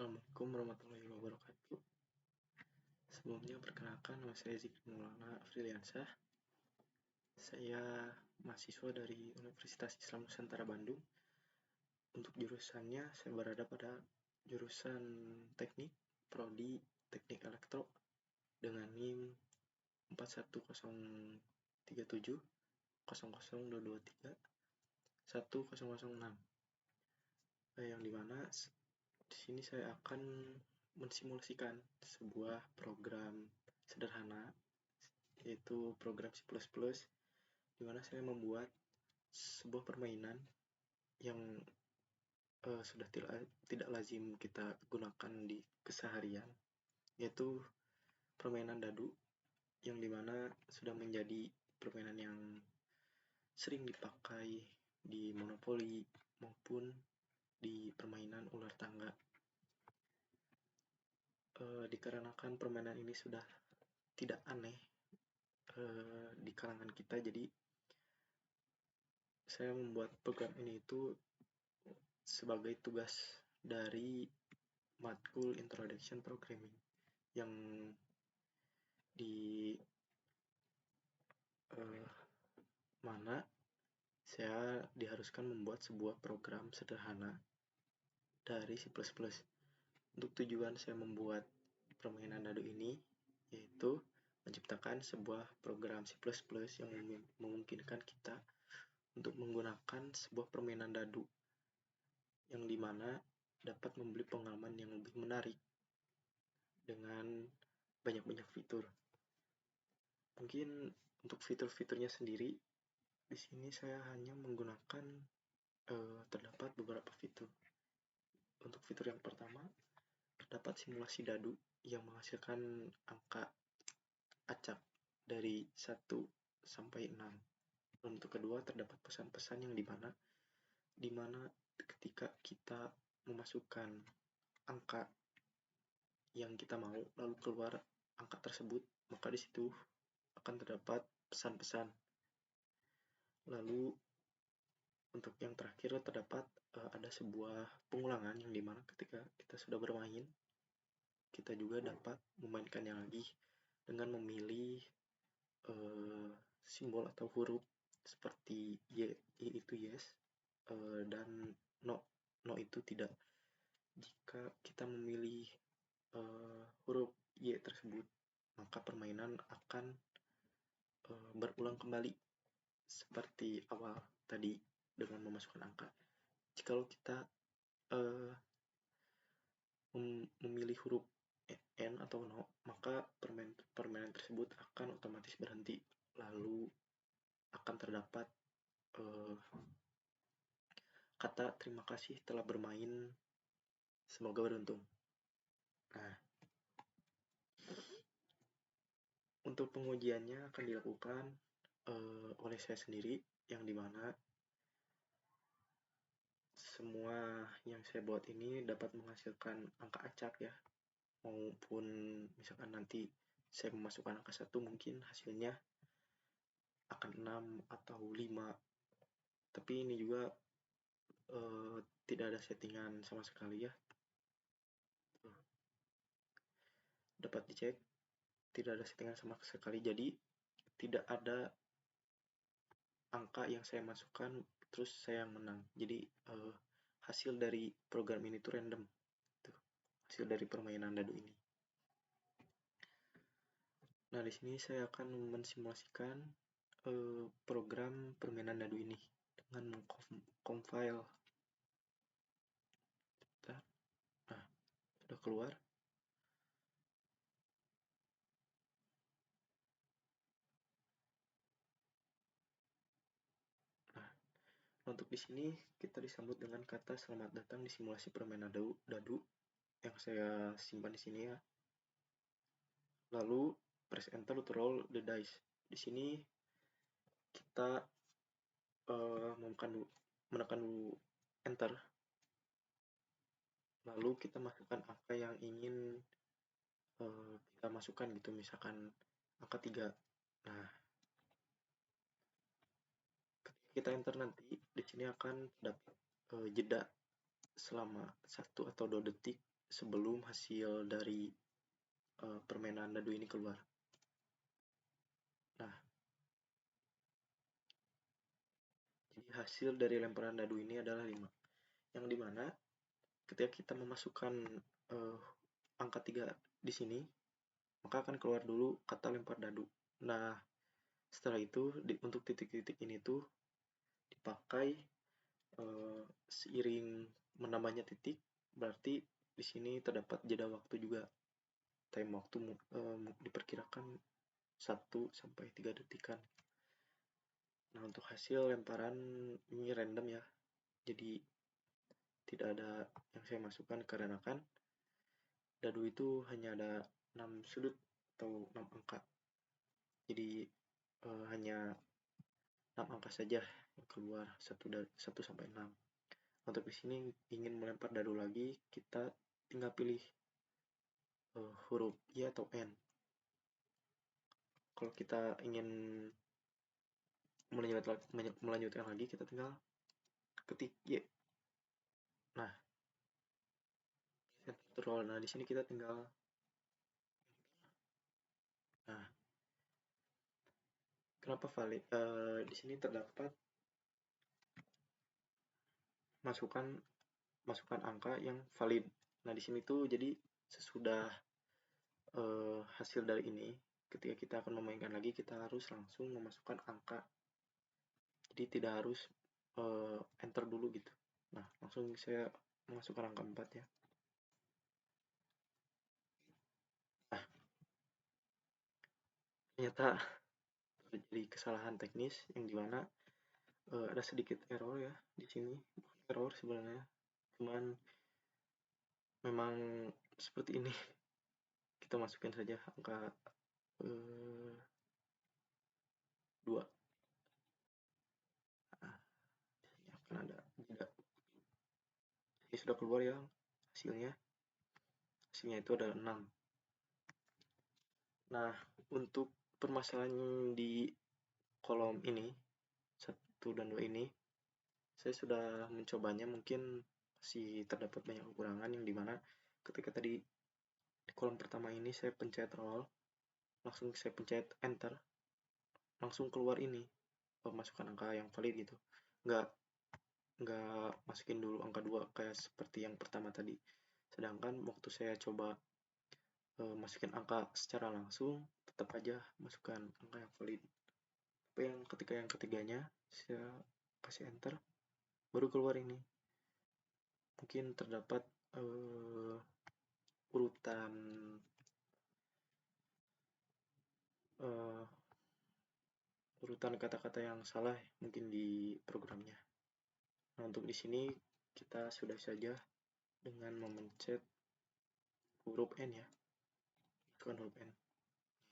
Assalamualaikum warahmatullahi wabarakatuh. Sebelumnya perkenalkan, nama saya Zikri Maulana Afriliansyah. Saya mahasiswa dari Universitas Islam Nusantara Bandung. Untuk jurusannya, saya berada pada jurusan teknik, prodi teknik elektro dengan NIM 4103700223 1006. Yang dimana di sini saya akan mensimulasikan sebuah program sederhana, yaitu program C++, di mana saya membuat sebuah permainan yang sudah tidak lazim kita gunakan di keseharian, yaitu permainan dadu, yang dimana sudah menjadi permainan yang sering dipakai di monopoli maupun di permainan ular tangga. Dikarenakan permainan ini sudah tidak aneh di kalangan kita, jadi saya membuat program ini itu sebagai tugas dari matkul Introduction Programming, yang di mana saya diharuskan membuat sebuah program sederhana dari C++. Untuk tujuan saya membuat permainan dadu ini yaitu menciptakan sebuah program C++ yang memungkinkan kita untuk menggunakan sebuah permainan dadu, yang dimana dapat memberi pengalaman yang lebih menarik dengan banyak-banyak fitur. Mungkin untuk fitur-fiturnya sendiri, di sini saya hanya menggunakan terdapat beberapa fitur. Untuk fitur yang pertama, terdapat simulasi dadu yang menghasilkan angka acak dari 1 sampai 6. Untuk kedua, terdapat pesan-pesan yang dimana ketika kita memasukkan angka yang kita mau lalu keluar angka tersebut, maka di situ akan terdapat pesan-pesan. Lalu untuk yang terakhir terdapat ada sebuah pengulangan, yang dimana ketika kita sudah bermain, kita juga dapat memainkannya lagi dengan memilih simbol atau huruf seperti Y itu yes, dan no itu tidak. Jika kita memilih huruf Y tersebut, maka permainan akan berulang kembali seperti awal tadi dengan memasukkan angka. Jikalau kita memilih huruf N atau no, maka permainan tersebut akan otomatis berhenti, lalu akan terdapat kata terima kasih telah bermain, semoga beruntung. Nah, untuk pengujiannya akan dilakukan oleh saya sendiri, yang dimana semua yang saya buat ini dapat menghasilkan angka acak ya, maupun misalkan nanti saya memasukkan angka 1, mungkin hasilnya akan 6 atau 5, tapi ini juga tidak ada settingan sama sekali ya. Dapat dicek, tidak ada settingan sama sekali, jadi tidak ada angka yang saya masukkan terus saya yang menang. Jadi hasil dari program ini tuh random, tuh, hasil dari permainan dadu ini. Nah, di sini saya akan mensimulasikan program permainan dadu ini dengan compile. Nah, sudah keluar. Nah, untuk di sini kita disambut dengan kata selamat datang di simulasi permainan dadu yang saya simpan di sini ya. Lalu press enter to roll the dice. Di sini kita menekan dulu enter, lalu kita masukkan angka yang ingin kita masukkan gitu, misalkan angka 3. Nah, ketika kita enter nanti di sini akan dapat jeda selama 1 atau 2 detik sebelum hasil dari permainan dadu ini keluar. Nah, jadi hasil dari lemparan dadu ini adalah 5, yang dimana ketika kita memasukkan angka 3 di sini, maka akan keluar dulu kata lempar dadu. Nah, setelah itu untuk titik-titik ini tuh dipakai seiring menambahnya titik, berarti di sini terdapat jeda waktu juga. Time waktu diperkirakan 1-3 detikan. Nah, untuk hasil lemparan ini random ya, jadi tidak ada yang saya masukkan karena kan dadu itu hanya ada 6 sudut atau 6 angka, jadi hanya 6 angka saja yang keluar 1-6. Untuk di sini ingin melempar dadu lagi, kita tinggal pilih huruf Y atau N. Kalau kita ingin melanjutkan lagi, kita tinggal ketik Y. Nah, control. Nah, di sini kita tinggal. Nah, kenapa valid? Di sini terdapat masukkan angka yang valid. Nah, di sini tuh jadi sesudah hasil dari ini, ketika kita akan memainkan lagi, kita harus langsung memasukkan angka. Jadi tidak harus enter dulu gitu. Nah, langsung saya memasukkan angka 4 ya. Nah, ternyata terjadi kesalahan teknis yang dimana ada sedikit error ya di sini. Bukan error sebenarnya, cuman memang seperti ini. Kita masukin saja angka 2. Nah, ini akan ada jeda. Ini sudah keluar ya hasilnya. Hasilnya itu adalah 6. Nah, untuk permasalahan di kolom ini 1 dan 2 ini, saya sudah mencobanya, mungkin masih terdapat banyak kekurangan yang dimana ketika tadi di kolom pertama ini saya pencet roll, langsung saya pencet enter, langsung keluar ini masukkan angka yang valid gitu, nggak masukin dulu angka 2 kayak seperti yang pertama tadi. Sedangkan waktu saya coba masukin angka secara langsung, tetap aja masukkan angka yang valid. Tapi ketika yang ketiganya saya kasih enter, baru keluar ini. Mungkin terdapat urutan urutan kata-kata yang salah mungkin di programnya. Nah, untuk di sini kita sudah saja dengan memencet huruf N ya. Masukkan huruf N.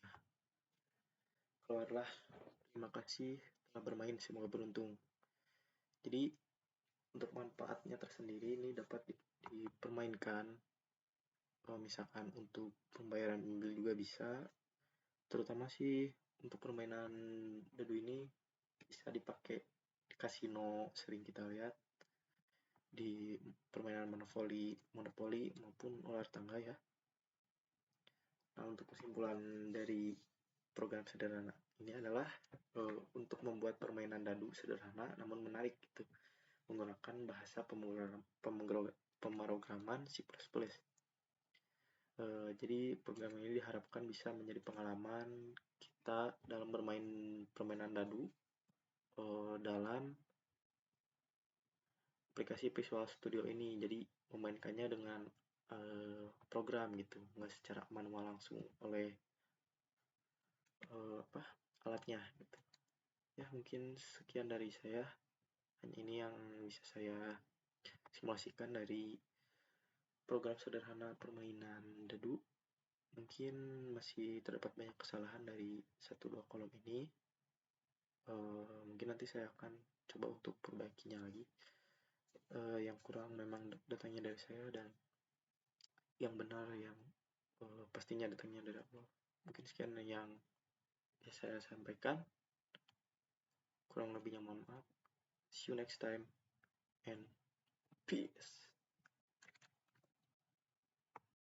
Nah, keluarlah. Terima kasih telah bermain, semoga beruntung. Jadi untuk manfaatnya tersendiri ini dapat dipermainkan, misalkan untuk pembayaran email juga bisa, terutama sih untuk permainan dadu ini bisa dipakai di kasino, sering kita lihat di permainan monopoli maupun ular tangga ya. Nah, untuk kesimpulan dari program sederhana ini adalah untuk membuat permainan dadu sederhana namun menarik gitu, menggunakan bahasa pemrograman C++. Jadi program ini diharapkan bisa menjadi pengalaman kita dalam bermain permainan dadu dalam aplikasi Visual Studio ini. Jadi memainkannya dengan program gitu, nggak secara manual langsung oleh alatnya gitu. Ya, mungkin sekian dari saya. Hanya ini yang bisa saya simulasikan dari program sederhana permainan dadu. Mungkin masih terdapat banyak kesalahan dari 1-2 kolom ini. Mungkin nanti saya akan coba untuk perbaikinya lagi. Yang kurang memang datangnya dari saya, dan yang benar yang pastinya datangnya dari Allah. Mungkin sekian yang bisa saya sampaikan. Kurang lebihnya mohon maaf. See you next time and peace.